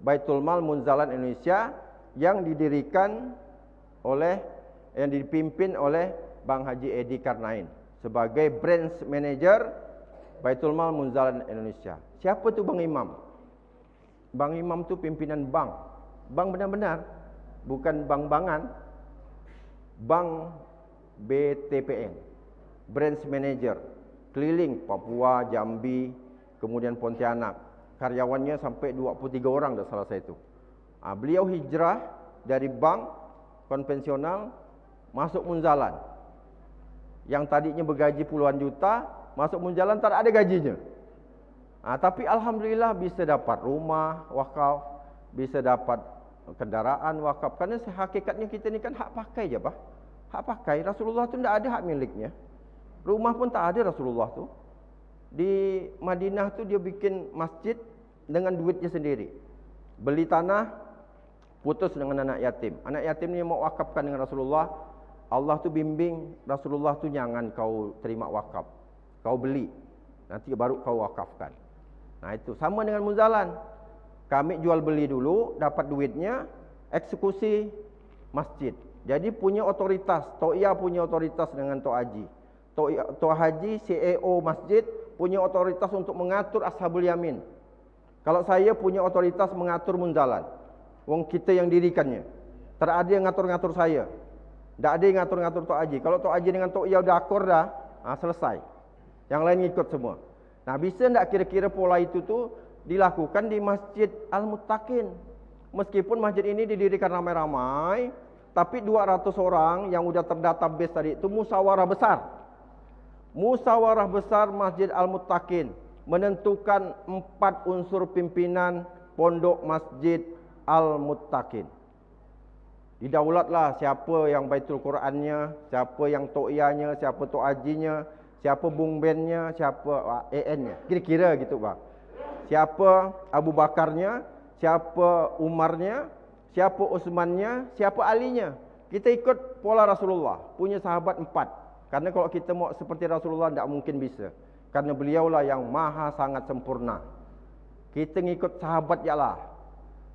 Baitul Mal Munzalan Indonesia yang didirikan oleh, yang dipimpin oleh Bang Haji Edi Karnain sebagai branch manager Baitul Mal Munzalan Indonesia. Siapa tu Bang Imam? Bang Imam tu pimpinan bank. Bank benar-benar, bukan bank-bangan. Bank BTPN, branch manager, keliling Papua, Jambi, kemudian Pontianak. Karyawannya sampai 23 orang dah salah saya itu. Beliau hijrah dari bank konvensional masuk Munzalan. Yang tadinya bergaji puluhan juta, masuk Munzalan tak ada gajinya. Tapi alhamdulillah bisa dapat rumah wakaf, bisa dapat kendaraan wakaf. Karena hakikatnya kita ni kan hak pakai je, Pak. Hak pakai. Rasulullah tu tidak ada hak miliknya. Rumah pun tak ada Rasulullah tu. Di Madinah tu dia bikin masjid dengan duitnya sendiri. Beli tanah, putus dengan anak yatim. Anak yatim ni mau wakafkan dengan Rasulullah. Allah tu bimbing Rasulullah tu jangan kau terima wakaf. Kau beli. Nanti baru kau wakafkan. Nah itu sama dengan Munzalan. Kami jual beli dulu, dapat duitnya, eksekusi masjid. Jadi punya otoritas, To'iyah punya otoritas dengan Tok Haji. Tok Haji, CEO masjid, punya otoritas untuk mengatur Ashabul Yamin. Kalau saya punya otoritas mengatur Munzalan. Wong kita yang dirikannya. Tak ada yang ngatur-ngatur saya. Tak ada yang ngatur-ngatur Tok Haji. Kalau Tok Haji dengan To'iyah udah akor dah, selesai. Yang lain ikut semua. Nah bisa tak kira-kira pola itu tu dilakukan di Masjid Al-Muttaqin. Meskipun masjid ini didirikan ramai-ramai, tapi 200 orang yang sudah terdatabase tadi itu musyawarah besar. Musyawarah besar Masjid Al-Muttaqin menentukan 4 unsur pimpinan pondok Masjid Al-Muttaqin. Didaulatlah siapa yang Baitul Qurannya, siapa yang To'iyahnya, siapa Tok Hajinya, siapa Bung Bennya, siapa AN-nya. Kira-kira gitu, Pak. Siapa Abu Bakarnya, siapa Umarnya, siapa Utsmannya, siapa Alinya. Kita ikut pola Rasulullah, punya sahabat 4. Karena kalau kita mau seperti Rasulullah tidak mungkin bisa. Karena beliaulah yang maha sangat sempurna. Kita ngikut sahabat jalah.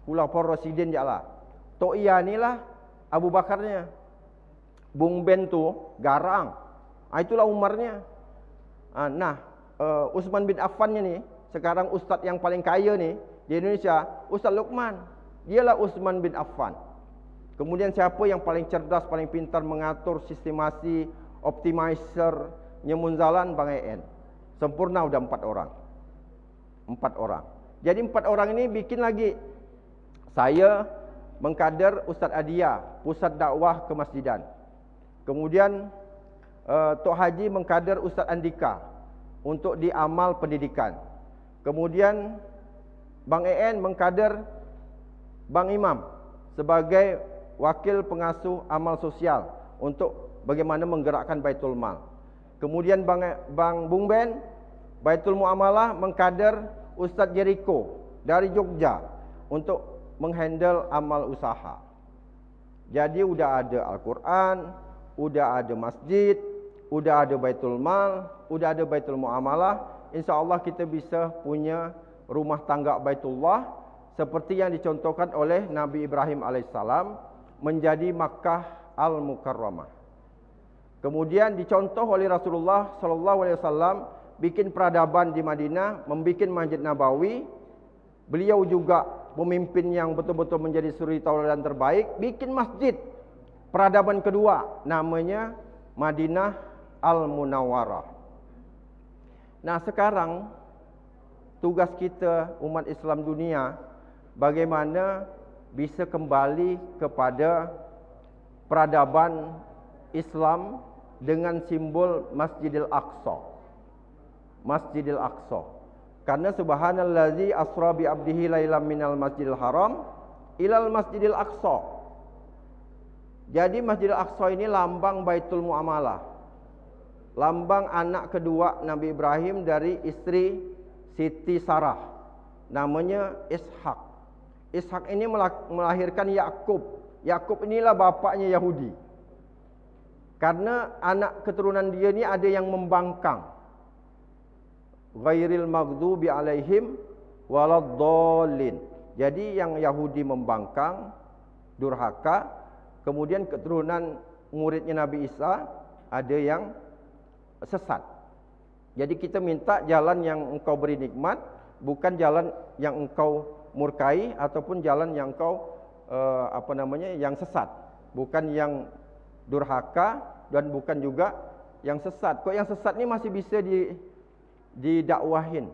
Khulafaur Rasyidin jalah. To'iyah inilah Abu Bakarnya. Bung Ben tu garang. Itulah Umarnya. Utsman bin Affannya ni sekarang ustaz yang paling kaya ni di Indonesia, Ustaz Luqman. Dialah Uthman bin Affan. Kemudian siapa yang paling cerdas, paling pintar mengatur sistemasi, optimizer, nyemunzalan? Bang EN. Sempurna udah 4 orang. 4 orang. Jadi 4 orang ini bikin lagi. Saya mengkader Ustaz Adia, pusat dakwah kemasjidan. Kemudian Tok Haji mengkader Ustaz Andika untuk di amal pendidikan. Kemudian Bang EN mengkader Bang Imam sebagai wakil pengasuh amal sosial untuk bagaimana menggerakkan Baitul Mal. Kemudian Bang Bung Ben Baitul Muamalah mengkader Ustaz Jericho dari Jogja untuk menghandle amal usaha. Jadi udah ada Al-Quran, udah ada masjid, udah ada Baitul Mal, udah ada Baitul Muamalah. InsyaAllah kita bisa punya rumah tangga Baitullah seperti yang dicontohkan oleh Nabi Ibrahim alaihissalam menjadi Makkah Al-Mukarramah. Kemudian dicontoh oleh Rasulullah sallallahu alaihi wasallam bikin peradaban di Madinah, membikin Masjid Nabawi. Beliau juga pemimpin yang betul-betul menjadi suri tauladan terbaik, bikin masjid peradaban kedua namanya Madinah Al-Munawwarah. Nah, sekarang tugas kita umat Islam dunia bagaimana bisa kembali kepada peradaban Islam dengan simbol Masjidil Aqsa. Masjidil Aqsa. Karena subhanallazi asra bi abdihi lailam minal masjidil haram ilal masjidil aqsa. Jadi Masjidil Aqsa ini lambang Baitul Muamalah. Lambang anak kedua Nabi Ibrahim dari istri Siti Sarah. Namanya Ishak. Ishak ini melahirkan Yakub. Yakub inilah bapaknya Yahudi. Karena anak keturunan dia ni ada yang membangkang. Ghairil maghdubi alaihim waladdallin. Jadi yang Yahudi membangkang, durhaka. Kemudian keturunan muridnya Nabi Isa ada yang sesat. Jadi kita minta jalan yang engkau beri nikmat, bukan jalan yang engkau murkai ataupun jalan yang engkau yang sesat. Bukan yang durhaka dan bukan juga yang sesat. Kok yang sesat ni masih bisa didakwahin.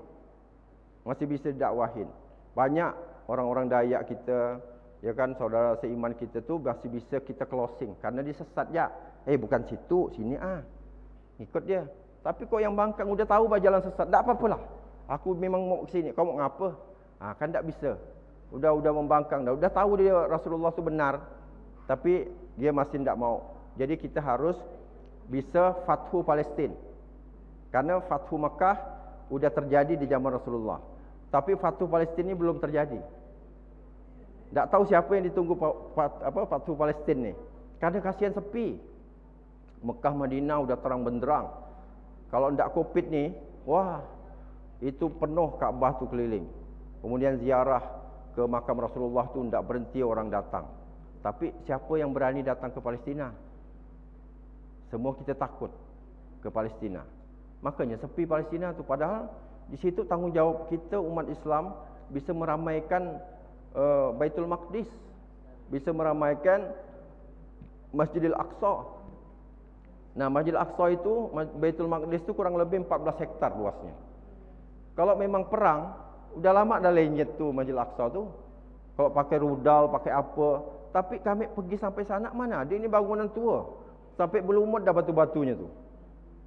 Masih bisa didakwahin. Banyak orang-orang Dayak kita, ya kan, saudara seiman kita tu masih bisa kita closing karena dia sesat ya. Bukan situ, sini ikut dia. Tapi kau yang bangkang udah tahu jalan sesat, tak apa-apalah. Aku memang mau ke sini, kau mau ngapa? Kan tak bisa. Udah membangkang dah. Udah tahu dia Rasulullah tu benar, tapi dia masih tidak mau. Jadi kita harus bisa Fathu Palestin. Karena Fathu Makkah sudah terjadi di zaman Rasulullah. Tapi Fathu Palestin ini belum terjadi. Tak tahu siapa yang ditunggu Fathu Palestin ni. Karena kasihan sepi. Mekah Madinah sudah terang benderang. Kalau tidak Covid ni, wah, itu penuh Kaabah tu keliling. Kemudian ziarah ke makam Rasulullah tu tidak berhenti orang datang. Tapi siapa yang berani datang ke Palestina? Semua kita takut ke Palestina. Makanya sepi Palestina tu. Padahal di situ tanggungjawab kita umat Islam bisa meramaikan Baitul Maqdis, bisa meramaikan Masjidil Aqsa. Nah, Masjidil Aqsa itu, Baitul Maqdis itu kurang lebih 14 hektar luasnya. Kalau memang perang, udah lama dah lenyet tu Masjidil Aqsa tu. Kalau pakai rudal, pakai apa. Tapi kami pergi sampai sana, mana ada ini bangunan tua. Sampai berlumut dah batu-batunya tu.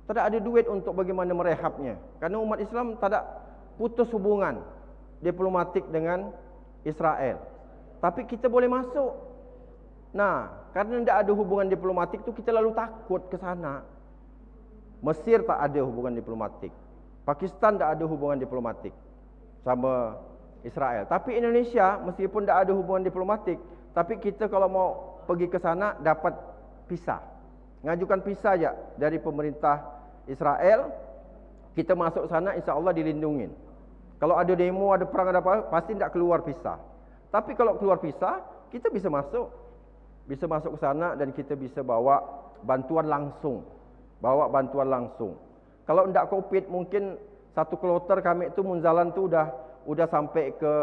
Tak ada duit untuk bagaimana merehabnya. Karena umat Islam tak ada putus hubungan diplomatik dengan Israel. Tapi kita boleh masuk. Nah, karena tidak ada hubungan diplomatik tu kita lalu takut ke sana. Mesir tak ada hubungan diplomatik. Pakistan tak ada hubungan diplomatik sama Israel. Tapi Indonesia meskipun tak ada hubungan diplomatik, tapi kita kalau mau pergi ke sana dapat visa. Ngajukan visa aja dari pemerintah Israel, kita masuk sana insya-Allah dilindungin. Kalau ada demo, ada perang, ada apa, pasti tidak keluar visa. Tapi kalau keluar visa, kita bisa masuk. Bisa masuk ke sana dan kita bisa bawa bantuan langsung. Bawa bantuan langsung. Kalau tidak Covid, mungkin Satu kloter kami itu munzalan tu udah sampai ke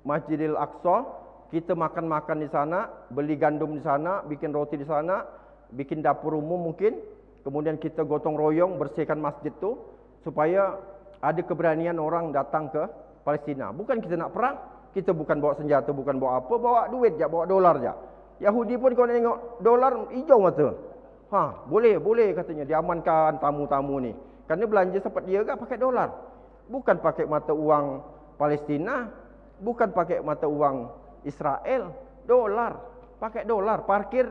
Masjidil Aqsa. Kita makan-makan di sana, beli gandum di sana, bikin roti di sana, bikin dapur umum mungkin. Kemudian kita gotong royong bersihkan masjid tu supaya ada keberanian orang datang ke Palestina. Bukan kita nak perang, kita bukan bawa senjata, bukan bawa apa, bawa duit je, bawa dolar je. Yahudi pun kalau tengok dolar hijau mata. Boleh katanya diamankan tamu-tamu ni. Kerana belanja sempat dia kan pakai dolar. Bukan pakai mata uang Palestina, bukan pakai mata uang Israel, dolar. Pakai dolar, parkir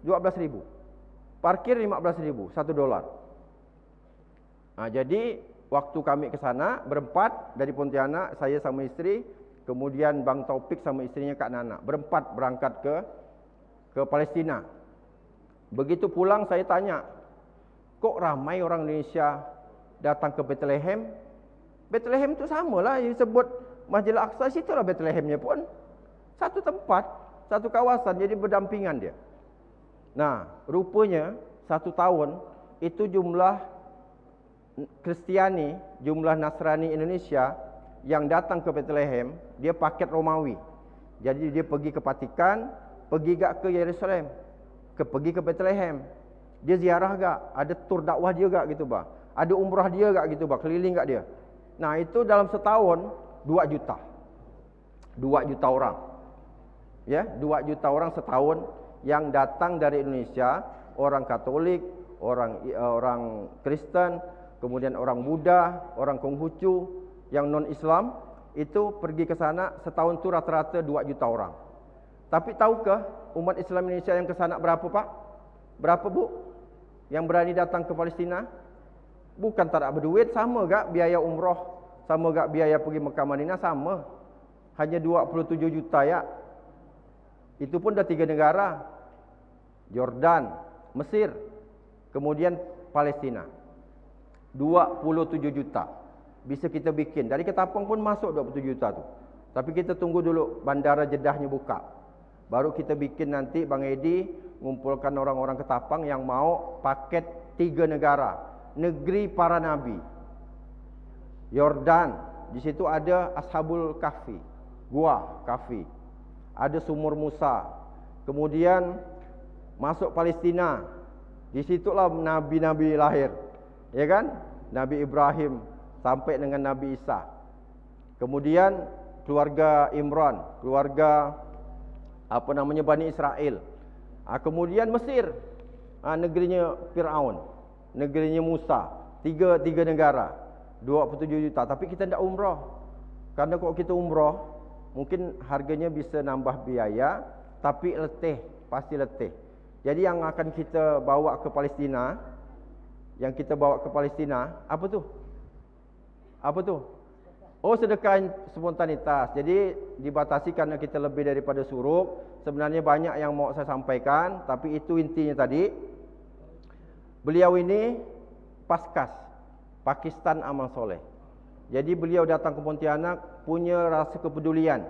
12.000. Parkir 15.000, $1. Jadi waktu kami ke sana berempat dari Pontianak, saya sama isteri, kemudian Bang Taufik sama istrinya Kak Nana. Berempat berangkat ke Palestina. Begitu pulang saya tanya, kok ramai orang Indonesia datang ke Bethlehem? Bethlehem itu samalah yang disebut Masjid Al-Aqsa, situlah Bethlehemnya pun. Satu tempat, satu kawasan, jadi berdampingan dia. Nah, rupanya 1 tahun itu jumlah Kristiani, jumlah Nasrani Indonesia yang datang ke Bethlehem, dia paket Romawi. Jadi dia pergi ke Vatikan, pergi gak ke Yerusalem, pergi ke Bethlehem. Dia ziarah gak, ada tur dakwah dia gak gitu bah. Ada umrah dia gak gitu bah, keliling gak dia. Nah, itu dalam setahun 2 juta. 2 juta orang. Ya, 2 juta orang setahun yang datang dari Indonesia, orang Katolik, orang Kristen, kemudian orang Buddha, orang Konghucu, yang non-Islam, itu pergi ke sana setahun tu rata-rata 2 juta orang. Tapi tahukah umat Islam Indonesia yang ke sana berapa, Pak? Berapa, Bu? Yang berani datang ke Palestina? Bukan tak ada berduit, sama gak biaya umroh, sama gak biaya pergi Mekah Madinah, sama. Hanya 27 juta ya. Itu pun dah 3 negara. Jordan, Mesir, kemudian Palestina. 27 juta. Bisa kita bikin. Dari Ketapang pun masuk 27 juta tu. Tapi kita tunggu dulu bandara Jedahnya buka. Baru kita bikin nanti Bang Edi mengumpulkan orang-orang Ketapang yang mau paket 3 negara. Negeri para nabi. Yordan, di situ ada Ashabul Kahfi, Gua Kahfi. Ada Sumur Musa. Kemudian masuk Palestina. Di situlah nabi-nabi lahir. Ya kan? Nabi Ibrahim sampai dengan Nabi Isa. Kemudian keluarga Imran, keluarga Bani Israel. Kemudian Mesir, negerinya Fir'aun, negerinya Musa. Tiga negara, 27 juta. Tapi kita tidak umrah. Karena kalau kita umrah, mungkin harganya bisa nambah biaya, tapi letih, pasti letih. Jadi yang akan kita bawa ke Palestina, apa tu? Oh, sedekah spontanitas. Jadi dibatasi karena kita lebih daripada suruh. Sebenarnya banyak yang mau saya sampaikan, tapi itu intinya tadi. Beliau ini Paskas, Pakistan Amal Soleh. Jadi beliau datang ke Pontianak punya rasa kepedulian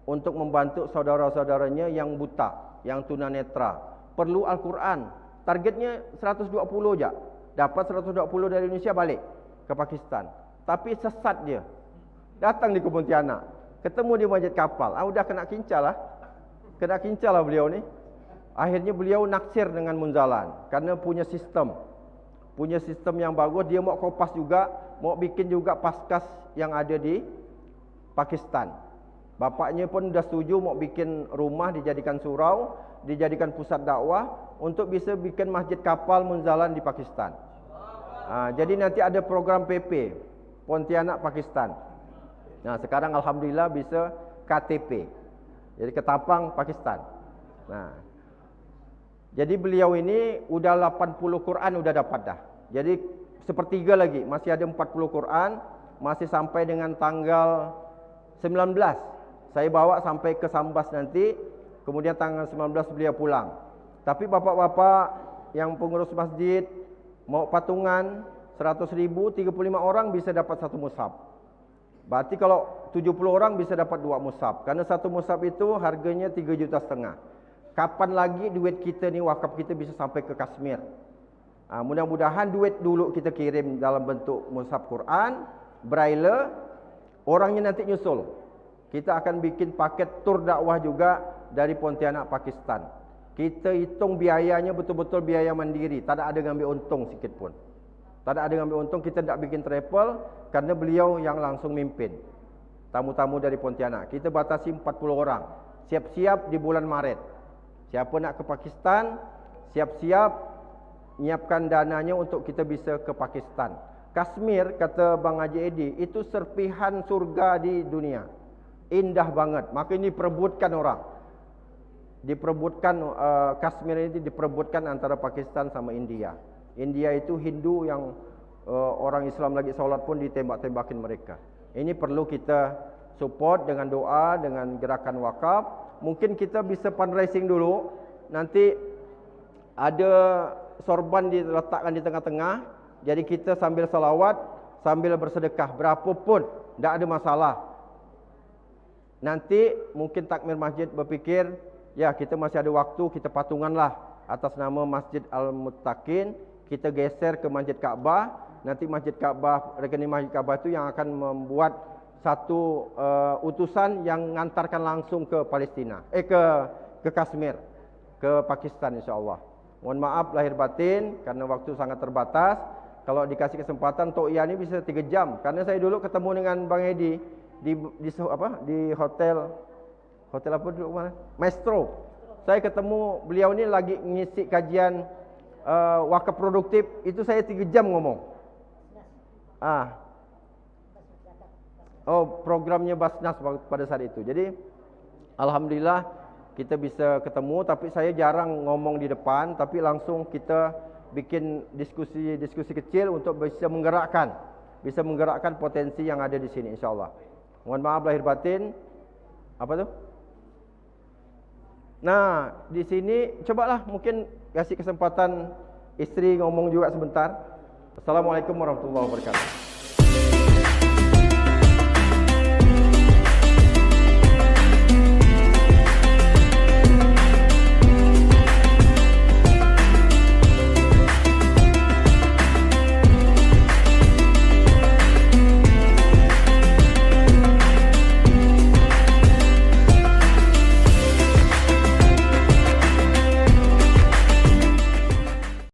untuk membantu saudara-saudaranya yang buta, yang tunanetra. Perlu Al-Quran. Targetnya 120 je. Dapat 120 dari Indonesia balik ke Pakistan. Tapi sesat dia. Datang di Pontianak, ketemu di Masjid Kapal. Udah kena kincal lah. Kena kincal lah beliau ni. Akhirnya beliau naksir dengan munzalan karena punya sistem. Punya sistem yang bagus. Dia mau kopas juga, mau bikin juga Paskas yang ada di Pakistan. Bapaknya pun dah setuju mau bikin rumah, dijadikan surau, dijadikan pusat dakwah untuk bisa bikin Masjid Kapal munzalan di Pakistan. Jadi nanti ada program PP Pontianak Pakistan. Nah, sekarang alhamdulillah bisa KTP. Jadi Ketapang Pakistan. Nah, jadi beliau ini udah 80 Quran udah dapat dah. Jadi sepertiga lagi, masih ada 40 Quran, masih sampai dengan tanggal 19. Saya bawa sampai ke Sambas nanti, kemudian tanggal 19 beliau pulang. Tapi bapak-bapak yang pengurus masjid mau patungan 100.000, 35 orang bisa dapat 1 mushaf. Berarti kalau 70 orang bisa dapat 2 mushaf. Karena 1 mushaf itu harganya 3,5 juta. Kapan lagi duit kita ni, wakaf kita bisa sampai ke Kashmir? Mudah-mudahan duit dulu kita kirim dalam bentuk mushaf Quran, braille, orangnya nanti nyusul. Kita akan bikin paket tur dakwah juga dari Pontianak, Pakistan. Kita hitung biayanya betul-betul biaya mandiri, tak ada ngambil untung sikit pun. Tak ada ngambil untung, kita tak bikin travel karena beliau yang langsung mimpin. Tamu-tamu dari Pontianak. Kita batasi 40 orang. Siap-siap di bulan Maret. Siapa nak ke Pakistan, siap-siap nyiapkan dananya untuk kita bisa ke Pakistan. Kashmir, kata Bang Haji Edi, itu serpihan surga di dunia. Indah banget. Maka ini perebutkan orang. Diperebutkan, Kashmir ini diperebutkan antara Pakistan sama India. India itu Hindu yang orang Islam lagi solat pun ditembak-tembakin mereka. Ini perlu kita support dengan doa, dengan gerakan wakaf. Mungkin kita bisa fundraising dulu. Nanti ada sorban diletakkan di tengah-tengah. Jadi kita sambil salawat, sambil bersedekah. Berapapun, tidak ada masalah. Nanti mungkin takmir masjid berfikir, ya kita masih ada waktu, kita patunganlah atas nama Masjid Al-Muttaqin. Kita geser ke Masjid Kaabah. Nanti Masjid Kaabah, rekening Masjid Kaabah itu yang akan membuat satu utusan yang mengantarkan langsung ke Palestina. Ke Kashmir, ke Pakistan insyaAllah. Mohon maaf lahir batin karena waktu sangat terbatas. Kalau dikasih kesempatan Tok Ia ini bisa 3 jam. Karena saya dulu ketemu dengan Bang Edi di hotel apa dulu mana? Maestro. Saya ketemu beliau ini lagi ngisi kajian wakaf produktif, itu saya 3 jam ngomong. Programnya Basnas pada saat itu. Jadi alhamdulillah kita bisa ketemu, tapi saya jarang ngomong di depan, tapi langsung kita bikin diskusi kecil untuk bisa menggerakkan potensi yang ada di sini insyaallah. Mohon maaf lahir batin. Apa tuh? Nah, di sini cobalah mungkin kasih kesempatan istri ngomong juga sebentar. Assalamualaikum warahmatullahi wabarakatuh.